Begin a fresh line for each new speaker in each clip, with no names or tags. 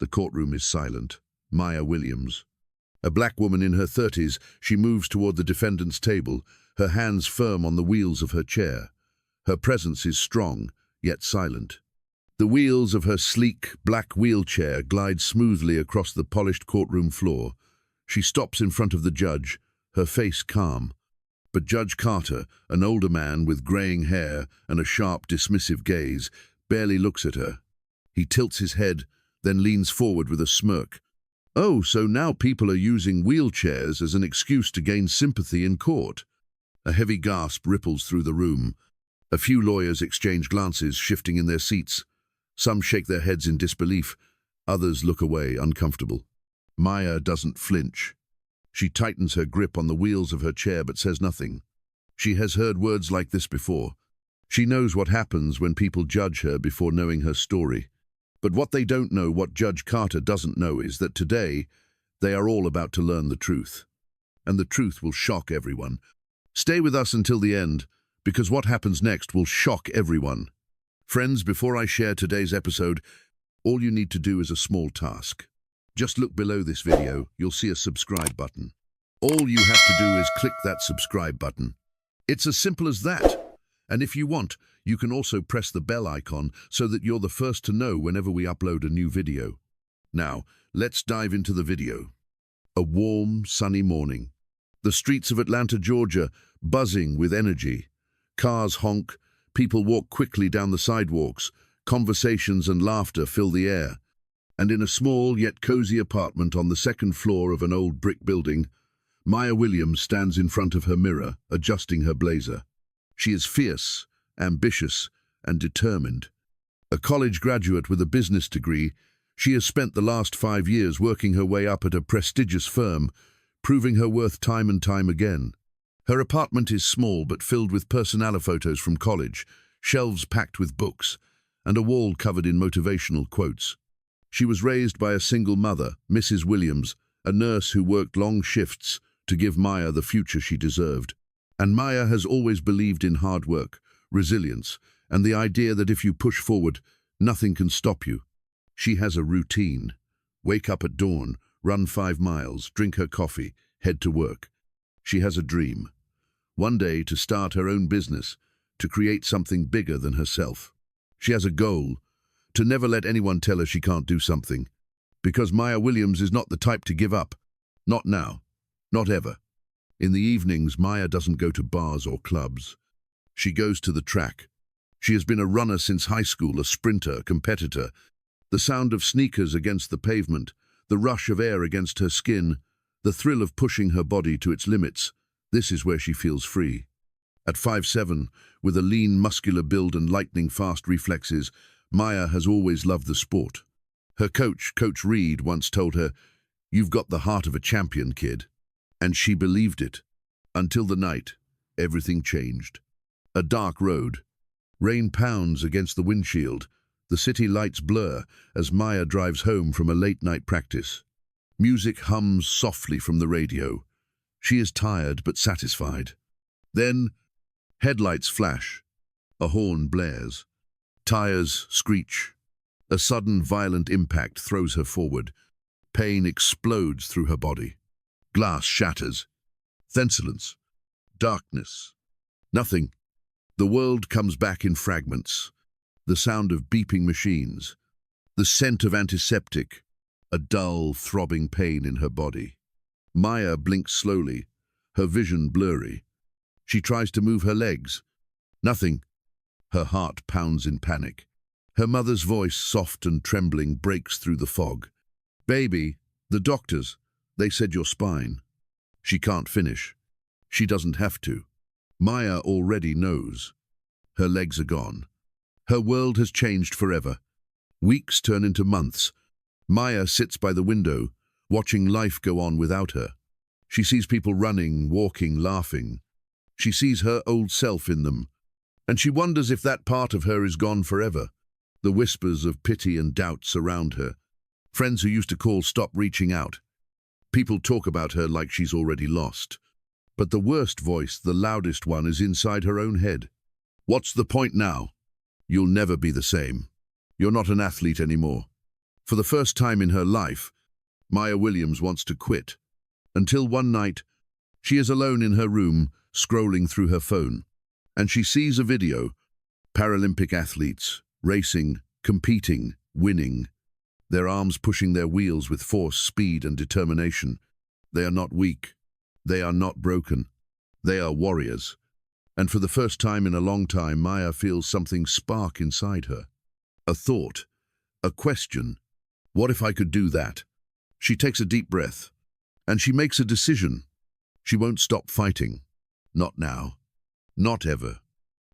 The courtroom is silent. Maya Williams. A black woman in her 30s, she moves toward the defendant's table, her hands firm on the wheels of her chair. Her presence is strong, yet silent. The wheels of her sleek, black wheelchair glide smoothly across the polished courtroom floor. She stops in front of the judge, her face calm. But Judge Carter, an older man with graying hair and a sharp, dismissive gaze, barely looks at her. He tilts his head, then leans forward with a smirk. Oh, so now people are using wheelchairs as an excuse to gain sympathy in court. A heavy gasp ripples through the room. A few lawyers exchange glances, shifting in their seats. Some shake their heads in disbelief. Others look away, uncomfortable. Maya doesn't flinch. She tightens her grip on the wheels of her chair but says nothing. She has heard words like this before. She knows what happens when people judge her before knowing her story. But what they don't know, what Judge Carter doesn't know, is that today they are all about to learn the truth. And the truth will shock everyone. Stay with us until the end, because what happens next will shock everyone. Friends, before I share today's episode, all you need to do is a small task. Just look below this video, you'll see a subscribe button. All you have to do is click that subscribe button. It's as simple as that. And if you want, you can also press the bell icon so that you're the first to know whenever we upload a new video. Now, let's dive into the video. A warm, sunny morning. The streets of Atlanta, Georgia, buzzing with energy. Cars honk, people walk quickly down the sidewalks, conversations and laughter fill the air. And in a small yet cozy apartment on the second floor of an old brick building, Maya Williams stands in front of her mirror, adjusting her blazer. She is fierce, ambitious, and determined. A college graduate with a business degree, she has spent the last 5 years working her way up at a prestigious firm, proving her worth time and time again. Her apartment is small but filled with personality photos from college, shelves packed with books, and a wall covered in motivational quotes. She was raised by a single mother, Mrs. Williams, a nurse who worked long shifts to give Maya the future she deserved. And Maya has always believed in hard work, resilience, and the idea that if you push forward, nothing can stop you. She has a routine. Wake up at dawn, run 5 miles, drink her coffee, head to work. She has a dream. One day to start her own business, to create something bigger than herself. She has a goal, to never let anyone tell her she can't do something. Because Maya Williams is not the type to give up. Not now. Not ever. In the evenings, Maya doesn't go to bars or clubs. She goes to the track. She has been a runner since high school, a sprinter, a competitor. The sound of sneakers against the pavement, the rush of air against her skin, the thrill of pushing her body to its limits, this is where she feels free. At 5'7", with a lean, muscular build and lightning-fast reflexes, Maya has always loved the sport. Her coach, Coach Reed, once told her, "You've got the heart of a champion, kid." And she believed it. Until the night, everything changed. A dark road. Rain pounds against the windshield. The city lights blur as Maya drives home from a late-night practice. Music hums softly from the radio. She is tired but satisfied. Then, headlights flash. A horn blares. Tires screech. A sudden violent impact throws her forward. Pain explodes through her body. Glass shatters. Then silence. Darkness. Nothing. The world comes back in fragments. The sound of beeping machines. The scent of antiseptic. A dull, throbbing pain in her body. Maya blinks slowly, her vision blurry. She tries to move her legs. Nothing. Her heart pounds in panic. Her mother's voice, soft and trembling, breaks through the fog. "Baby, the doctors. They said your spine." She can't finish. She doesn't have to. Maya already knows. Her legs are gone. Her world has changed forever. Weeks turn into months. Maya sits by the window, watching life go on without her. She sees people running, walking, laughing. She sees her old self in them. And she wonders if that part of her is gone forever. The whispers of pity and doubt surround her. Friends who used to call stop reaching out. People talk about her like she's already lost. But the worst voice, the loudest one, is inside her own head. "What's the point now? You'll never be the same. You're not an athlete anymore. For the first time in her life, Maya Williams wants to quit. Until one night, she is alone in her room, scrolling through her phone, and she sees a video. Paralympic athletes, racing, competing, winning. Their arms pushing their wheels with force, speed, and determination. They are not weak. They are not broken. They are warriors. And for the first time in a long time, Maya feels something spark inside her. A thought, a question. What if I could do that? She takes a deep breath, and she makes a decision. She won't stop fighting. Not now. Not ever.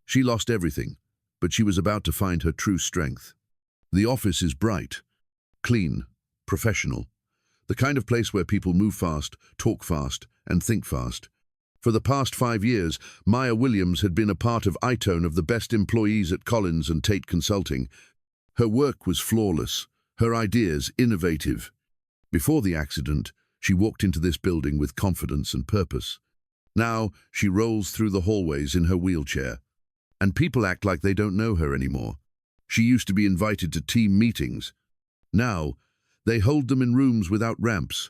She lost everything, but she was about to find her true strength. The office is bright, clean, professional. The kind of place where people move fast, talk fast, and think fast. For the past 5 years, Maya Williams had been a part of ITONE of the best employees at Collins and Tate Consulting. Her work was flawless, her ideas innovative. Before the accident, she walked into this building with confidence and purpose. Now, she rolls through the hallways in her wheelchair, and people act like they don't know her anymore. She used to be invited to team meetings. Now, they hold them in rooms without ramps.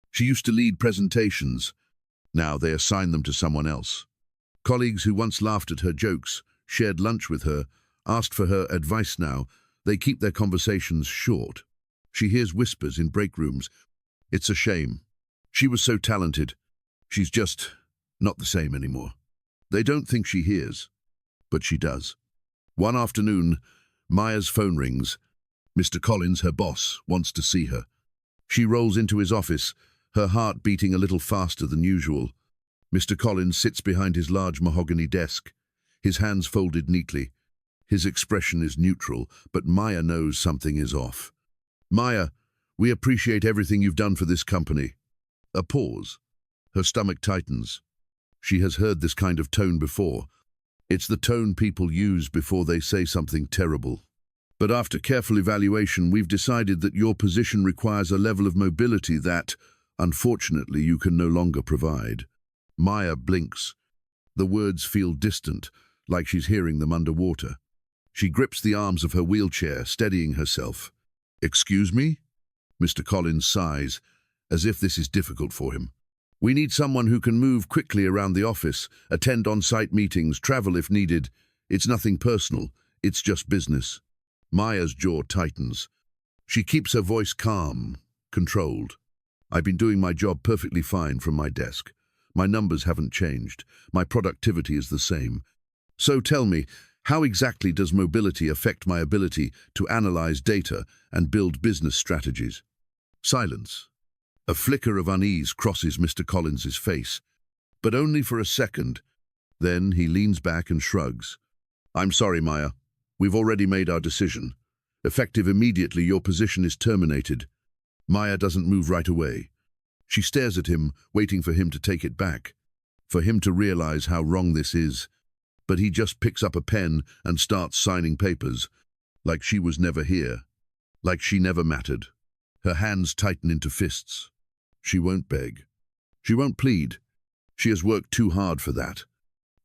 She used to lead presentations. Now they assign them to someone else. Colleagues who once laughed at her jokes, shared lunch with her, asked for her advice now, they keep their conversations short. She hears whispers in break rooms. It's a shame. She was so talented. She's just not the same anymore. They don't think she hears, but she does. One afternoon, Maya's phone rings. Mr. Collins, her boss, wants to see her. She rolls into his office, her heart beating a little faster than usual. Mr. Collins sits behind his large mahogany desk, his hands folded neatly. His expression is neutral, but Maya knows something is off. Maya, we appreciate everything you've done for this company. A pause. Her stomach tightens. She has heard this kind of tone before. It's the tone people use before they say something terrible. But after careful evaluation, we've decided that your position requires a level of mobility that, unfortunately, you can no longer provide. Maya blinks. The words feel distant, like she's hearing them underwater. She grips the arms of her wheelchair, steadying herself. Excuse me? Mr. Collins sighs, as if this is difficult for him. We need someone who can move quickly around the office, attend on-site meetings, travel if needed. It's nothing personal, it's just business. Maya's jaw tightens. She keeps her voice calm, controlled. I've been doing my job perfectly fine from my desk. My numbers haven't changed. My productivity is the same. So tell me, how exactly does mobility affect my ability to analyze data and build business strategies? Silence. A flicker of unease crosses Mr. Collins's face, but only for a second. Then he leans back and shrugs. I'm sorry, Maya. We've already made our decision. Effective immediately, your position is terminated. Maya doesn't move right away. She stares at him, waiting for him to take it back, for him to realize how wrong this is. But he just picks up a pen and starts signing papers, like she was never here, like she never mattered. Her hands tighten into fists. She won't beg. She won't plead. She has worked too hard for that.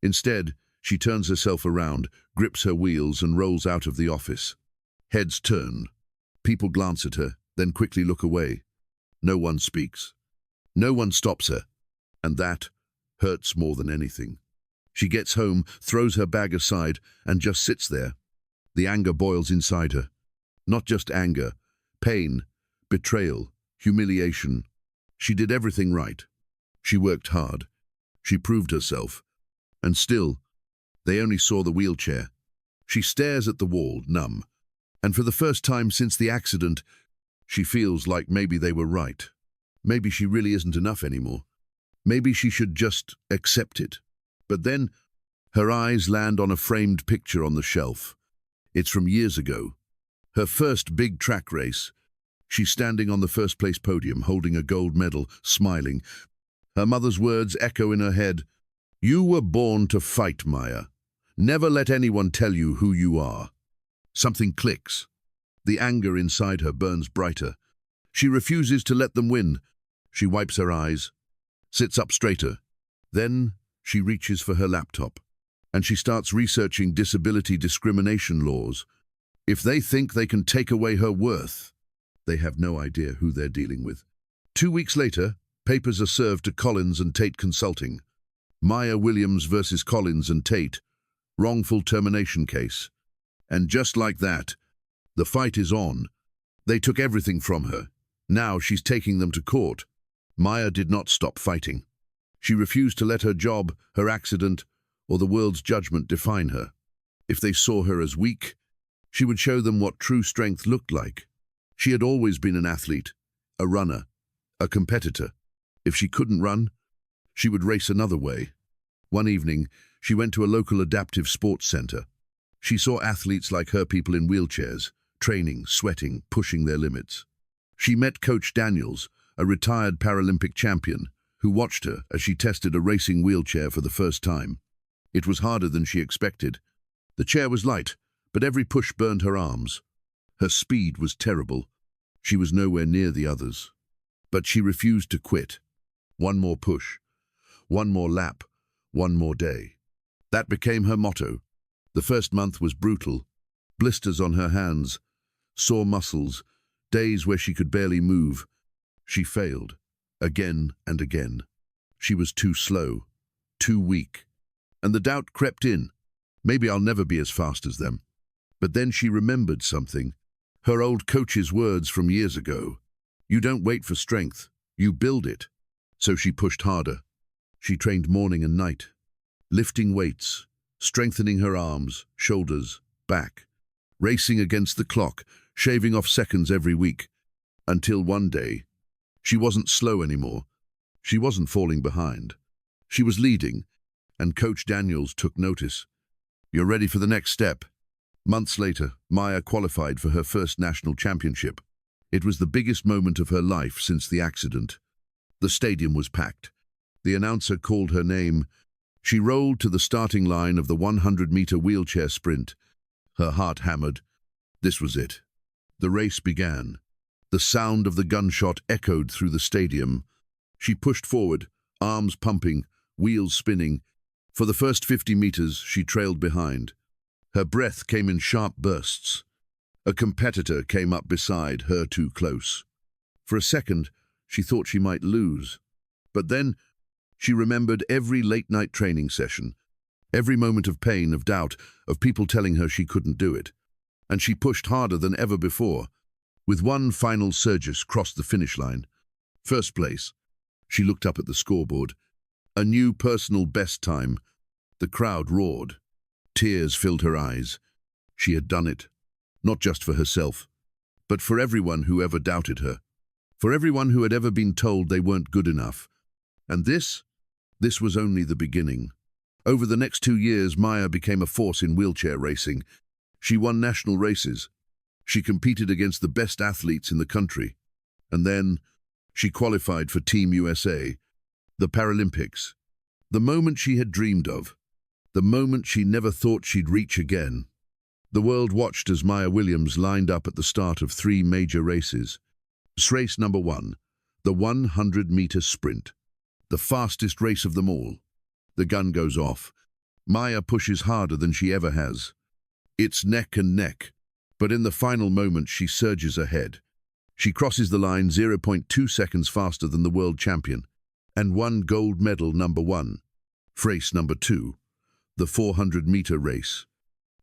Instead, she turns herself around, grips her wheels and rolls out of the office. Heads turn. People glance at her, then quickly look away. No one speaks. No one stops her. And that hurts more than anything. She gets home, throws her bag aside, and just sits there. The anger boils inside her. Not just anger, pain, betrayal, humiliation. She did everything right. She worked hard. She proved herself. And still, they only saw the wheelchair. She stares at the wall, numb. And for the first time since the accident, she feels like maybe they were right. Maybe she really isn't enough anymore. Maybe she should just accept it. But then, her eyes land on a framed picture on the shelf. It's from years ago. Her first big track race. She's standing on the first-place podium, holding a gold medal, smiling. Her mother's words echo in her head. You were born to fight, Maya. Never let anyone tell you who you are. Something clicks. The anger inside her burns brighter. She refuses to let them win. She wipes her eyes, sits up straighter. Then she reaches for her laptop, and she starts researching disability discrimination laws. If they think they can take away her worth, They have no idea who they're dealing with. 2 weeks later, papers are served to Collins and Tate Consulting. Maya Williams versus Collins and Tate, wrongful termination case. And just like that, the fight is on. They took everything from her. Now she's taking them to court. Maya did not stop fighting. She refused to let her job, her accident, or the world's judgment define her. If they saw her as weak, she would show them what true strength looked like. She had always been an athlete, a runner, a competitor. If she couldn't run, she would race another way. One evening, she went to a local adaptive sports center. She saw athletes like her, people in wheelchairs, training, sweating, pushing their limits. She met Coach Daniels, a retired Paralympic champion, who watched her as she tested a racing wheelchair for the first time. It was harder than she expected. The chair was light, but every push burned her arms. Her speed was terrible. She was nowhere near the others. But she refused to quit. One more push, one more lap, one more day. That became her motto. The first month was brutal. Blisters on her hands, sore muscles, days where she could barely move. She failed, again and again. She was too slow, too weak. And the doubt crept in. Maybe I'll never be as fast as them. But then she remembered something. Her old coach's words from years ago. You don't wait for strength, you build it. So she pushed harder. She trained morning and night, lifting weights, strengthening her arms, shoulders, back, racing against the clock, shaving off seconds every week, until one day, she wasn't slow anymore. She wasn't falling behind. She was leading, and Coach Daniels took notice. You're ready for the next step. Months later, Maya qualified for her first national championship. It was the biggest moment of her life since the accident. The stadium was packed. The announcer called her name. She rolled to the starting line of the 100-meter wheelchair sprint. Her heart hammered. This was it. The race began. The sound of the gunshot echoed through the stadium. She pushed forward, arms pumping, wheels spinning. For the first 50 meters, she trailed behind. Her breath came in sharp bursts. A competitor came up beside her too close. For a second, she thought she might lose. But then, she remembered every late-night training session, every moment of pain, of doubt, of people telling her she couldn't do it. And she pushed harder than ever before. With one final surge, crossed the finish line. First place. She looked up at the scoreboard. A new personal best time. The crowd roared. Tears filled her eyes. She had done it. Not just for herself, but for everyone who ever doubted her. For everyone who had ever been told they weren't good enough. And this was only the beginning. Over the next 2 years, Maya became a force in wheelchair racing. She won national races. She competed against the best athletes in the country. And then, she qualified for Team USA, the Paralympics. The moment she had dreamed of. The moment she never thought she'd reach again. The world watched as Maya Williams lined up at the start of 3 major races. Race number 1, the 100-meter sprint. The fastest race of them all. The gun goes off. Maya pushes harder than she ever has. It's neck and neck. But in the final moment, she surges ahead. She crosses the line 0.2 seconds faster than the world champion and won gold medal number 1. Race number 2, the 400-meter race.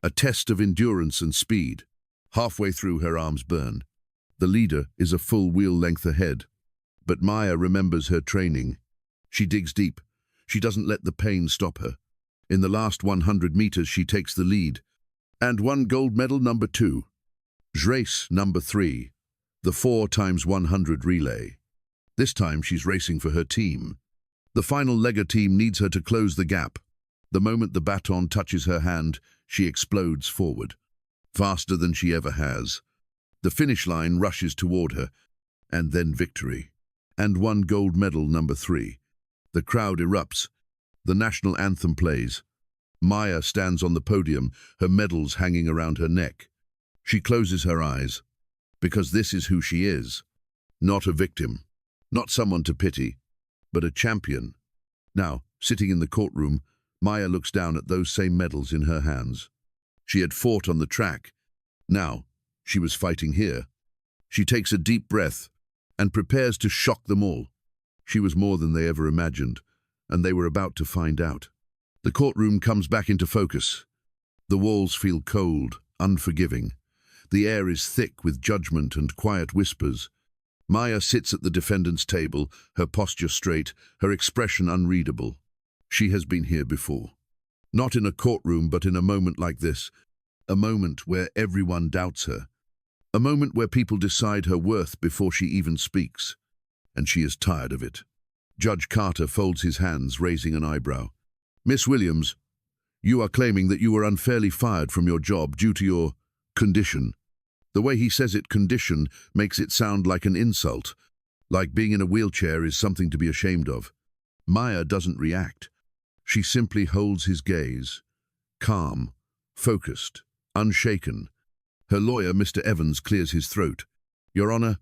A test of endurance and speed. Halfway through, her arms burn. The leader is a full wheel length ahead. But Maya remembers her training. She digs deep. She doesn't let the pain stop her. In the last 100 meters, she takes the lead and won gold medal number 2. Race number 3, the 4x100 relay. This time she's racing for her team. The final legger team needs her to close the gap. The moment the baton touches her hand, she explodes forward, faster than she ever has. The finish line rushes toward her, and then victory. And won gold medal number 3. The crowd erupts. The national anthem plays. Maya stands on the podium, her medals hanging around her neck. She closes her eyes, because this is who she is. Not a victim, not someone to pity, but a champion. Now, sitting in the courtroom, Maya looks down at those same medals in her hands. She had fought on the track. Now, she was fighting here. She takes a deep breath and prepares to shock them all. She was more than they ever imagined, and they were about to find out. The courtroom comes back into focus. The walls feel cold, unforgiving. The air is thick with judgment and quiet whispers. Maya sits at the defendant's table, her posture straight, her expression unreadable. She has been here before. Not in a courtroom, but in a moment like this. A moment where everyone doubts her. A moment where people decide her worth before she even speaks. And she is tired of it. Judge Carter folds his hands, raising an eyebrow. Miss Williams, you are claiming that you were unfairly fired from your job due to your condition. The way he says it, condition, makes it sound like an insult, like being in a wheelchair is something to be ashamed of. Maya doesn't react. She simply holds his gaze, calm, focused, unshaken. Her lawyer, Mr. Evans, clears his throat. Your Honor,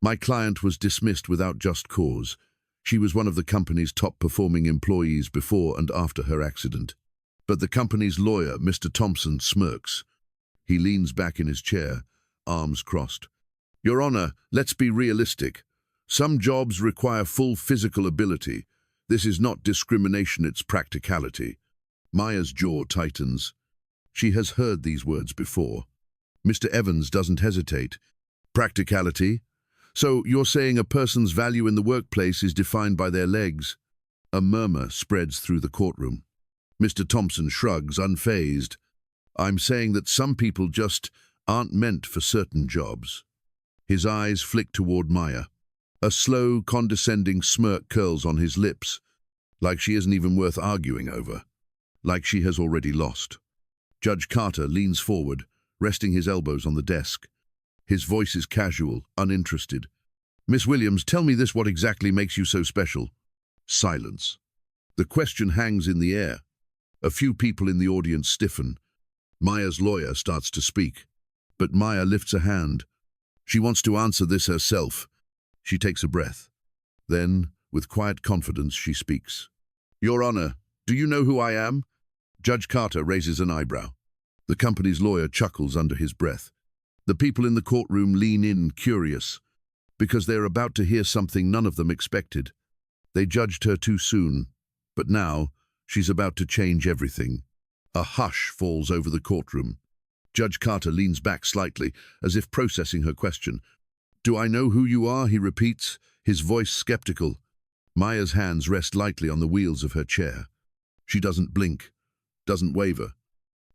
my client was dismissed without just cause. She was one of the company's top-performing employees before and after her accident. But the company's lawyer, Mr. Thompson, smirks. He leans back in his chair, arms crossed. Your Honor, let's be realistic. Some jobs require full physical ability. This is not discrimination, it's practicality. Maya's jaw tightens. She has heard these words before. Mr. Evans doesn't hesitate. Practicality? So you're saying a person's value in the workplace is defined by their legs? A murmur spreads through the courtroom. Mr. Thompson shrugs, unfazed. I'm saying that some people just aren't meant for certain jobs. His eyes flick toward Maya. A slow, condescending smirk curls on his lips, like she isn't even worth arguing over, like she has already lost. Judge Carter leans forward, resting his elbows on the desk. His voice is casual, uninterested. Miss Williams, tell me this, what exactly makes you so special? Silence. The question hangs in the air. A few people in the audience stiffen. Maya's lawyer starts to speak. But Maya lifts a hand. She wants to answer this herself. She takes a breath. Then, with quiet confidence, she speaks. Your Honor, do you know who I am? Judge Carter raises an eyebrow. The company's lawyer chuckles under his breath. The people in the courtroom lean in, curious, because they're about to hear something none of them expected. They judged her too soon, but now she's about to change everything. A hush falls over the courtroom. Judge Carter leans back slightly, as if processing her question. Do I know who you are? He repeats, his voice skeptical. Maya's hands rest lightly on the wheels of her chair. She doesn't blink, doesn't waver.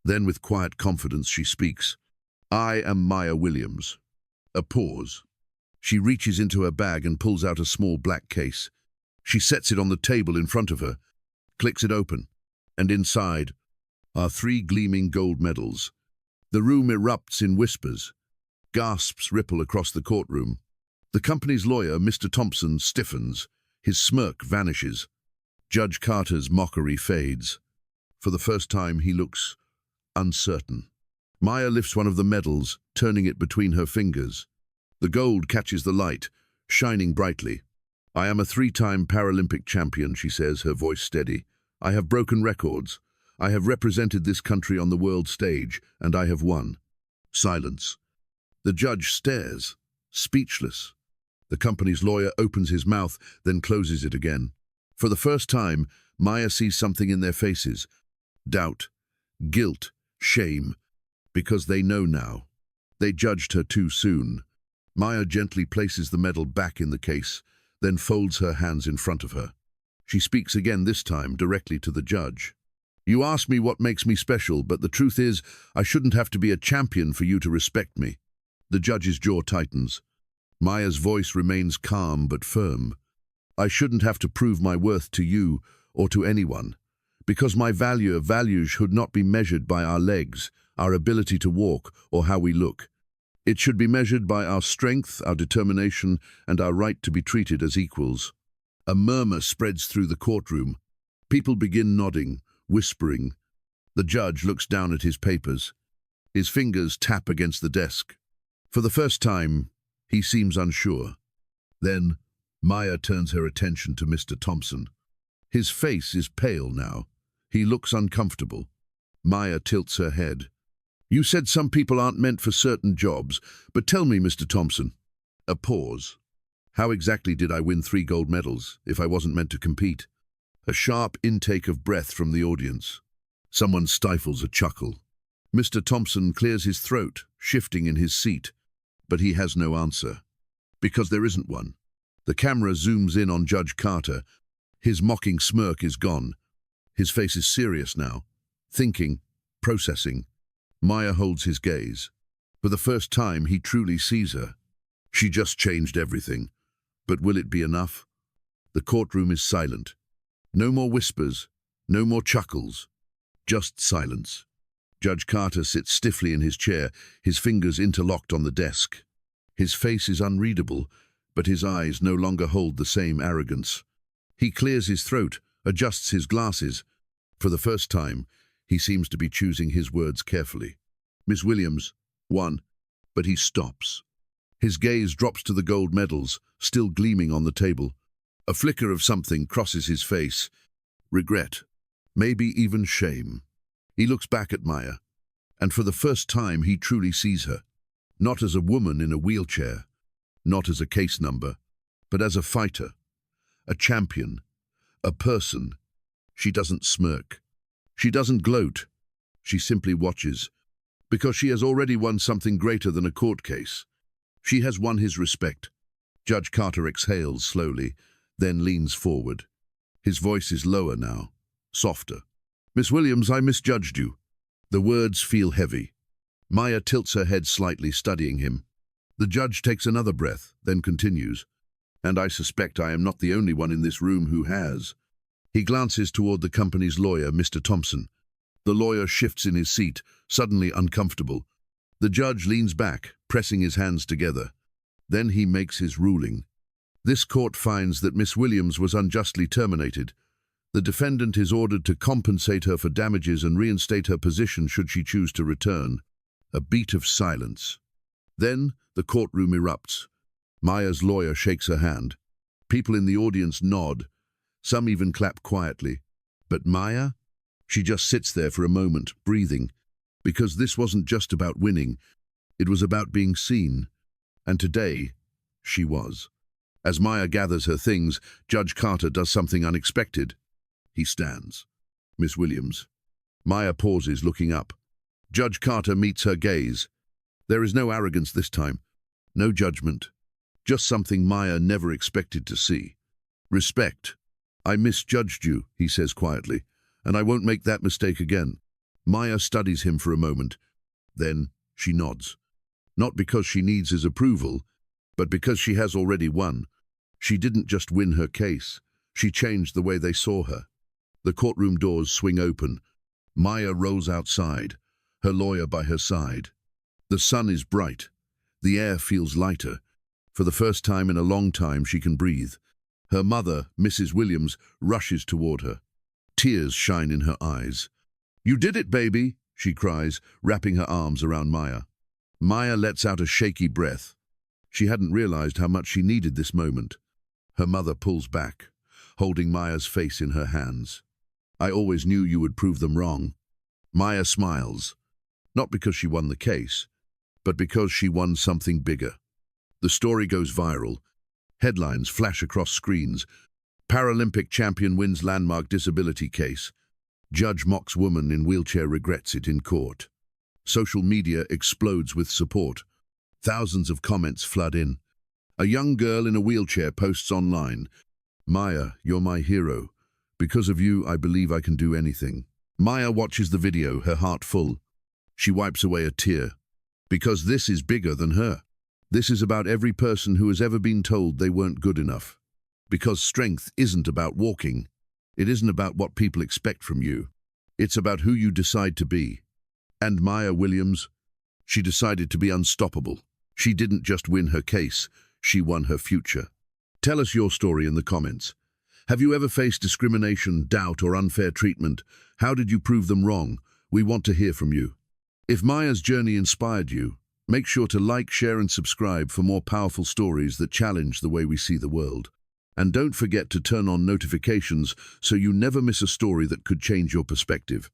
Then with quiet confidence she speaks. I am Maya Williams. A pause. She reaches into her bag and pulls out a small black case. She sets it on the table in front of her, clicks it open, and inside are 3 gleaming gold medals. The room erupts in whispers. Gasps ripple across the courtroom. The company's lawyer, Mr. Thompson, stiffens. His smirk vanishes. Judge Carter's mockery fades. For the first time, he looks uncertain. Maya lifts one of the medals, turning it between her fingers. The gold catches the light, shining brightly. I am a 3-time Paralympic champion, she says, her voice steady. I have broken records. I have represented this country on the world stage, and I have won. Silence. The judge stares, speechless. The company's lawyer opens his mouth, then closes it again. For the first time, Maya sees something in their faces. Doubt, guilt, shame. Because they know now. They judged her too soon. Maya gently places the medal back in the case, then folds her hands in front of her. She speaks again, this time directly to the judge. You ask me what makes me special, but the truth is, I shouldn't have to be a champion for you to respect me. The judge's jaw tightens. Maya's voice remains calm but firm. I shouldn't have to prove my worth to you or to anyone, because my value should not be measured by our legs, our ability to walk, or how we look. It should be measured by our strength, our determination, and our right to be treated as equals. A murmur spreads through the courtroom. People begin nodding, whispering. The judge looks down at his papers. His fingers tap against the desk. For the first time, he seems unsure. Then, Maya turns her attention to Mr. Thompson. His face is pale now. He looks uncomfortable. Maya tilts her head. You said some people aren't meant for certain jobs, but tell me, Mr. Thompson, A pause. How exactly did I win 3 gold medals if I wasn't meant to compete? A sharp intake of breath from the audience. Someone stifles a chuckle. Mr. Thompson clears his throat, shifting in his seat, but he has no answer. Because there isn't one. The camera zooms in on Judge Carter. His mocking smirk is gone. His face is serious now, thinking, processing. Maya holds his gaze. For the first time, he truly sees her. She just changed everything. But will it be enough? The courtroom is silent. No more whispers, no more chuckles, just silence. Judge Carter sits stiffly in his chair, his fingers interlocked on the desk. His face is unreadable, but his eyes no longer hold the same arrogance. He clears his throat, adjusts his glasses. For the first time, he seems to be choosing his words carefully. Miss Williams, 1. But he stops. His gaze drops to the gold medals, still gleaming on the table. A flicker of something crosses his face. Regret. Maybe even shame. He looks back at Maya, and for the first time he truly sees her. Not as a woman in a wheelchair, not as a case number, but as a fighter, a champion, a person. She doesn't smirk. She doesn't gloat. She simply watches, because she has already won something greater than a court case. She has won his respect. Judge Carter exhales slowly, then leans forward. His voice is lower now, softer. Miss Williams, I misjudged you. The words feel heavy. Maya tilts her head slightly, studying him. The judge takes another breath, then continues. And I suspect I am not the only one in this room who has. He glances toward the company's lawyer, Mr. Thompson. The lawyer shifts in his seat, suddenly uncomfortable. The judge leans back, pressing his hands together. Then he makes his ruling. This court finds that Miss Williams was unjustly terminated. The defendant is ordered to compensate her for damages and reinstate her position should she choose to return. A beat of silence. Then the courtroom erupts. Maya's lawyer shakes her hand. People in the audience nod. Some even clap quietly. But Maya? She just sits there for a moment, breathing. Because this wasn't just about winning. It was about being seen. And today, she was. As Maya gathers her things, Judge Carter does something unexpected. He stands. Miss Williams. Maya pauses, looking up. Judge Carter meets her gaze. There is no arrogance this time. No judgment. Just something Maya never expected to see. Respect. I misjudged you, he says quietly, and I won't make that mistake again. Maya studies him for a moment. Then she nods. Not because she needs his approval, but because she has already won. She didn't just win her case. She changed the way they saw her. The courtroom doors swing open. Maya rolls outside, her lawyer by her side. The sun is bright. The air feels lighter. For the first time in a long time, she can breathe. Her mother, Mrs. Williams, rushes toward her. Tears shine in her eyes. "You did it, baby," she cries, wrapping her arms around Maya. Maya lets out a shaky breath. She hadn't realized how much she needed this moment. Her mother pulls back, holding Maya's face in her hands. "I always knew you would prove them wrong." Maya smiles, not because she won the case, but because she won something bigger. The story goes viral. Headlines flash across screens. Paralympic champion wins landmark disability case. Judge mocks woman in wheelchair regrets it in court. Social media explodes with support. Thousands of comments flood in. A young girl in a wheelchair posts online, "Maya, you're my hero. Because of you, I believe I can do anything." Maya watches the video, her heart full. She wipes away a tear. Because this is bigger than her. This is about every person who has ever been told they weren't good enough. Because strength isn't about walking. It isn't about what people expect from you. It's about who you decide to be. And Maya Williams, she decided to be unstoppable. She didn't just win her case, she won her future. Tell us your story in the comments. Have you ever faced discrimination, doubt, or unfair treatment? How did you prove them wrong? We want to hear from you. If Maya's journey inspired you, make sure to like, share, and subscribe for more powerful stories that challenge the way we see the world. And don't forget to turn on notifications so you never miss a story that could change your perspective.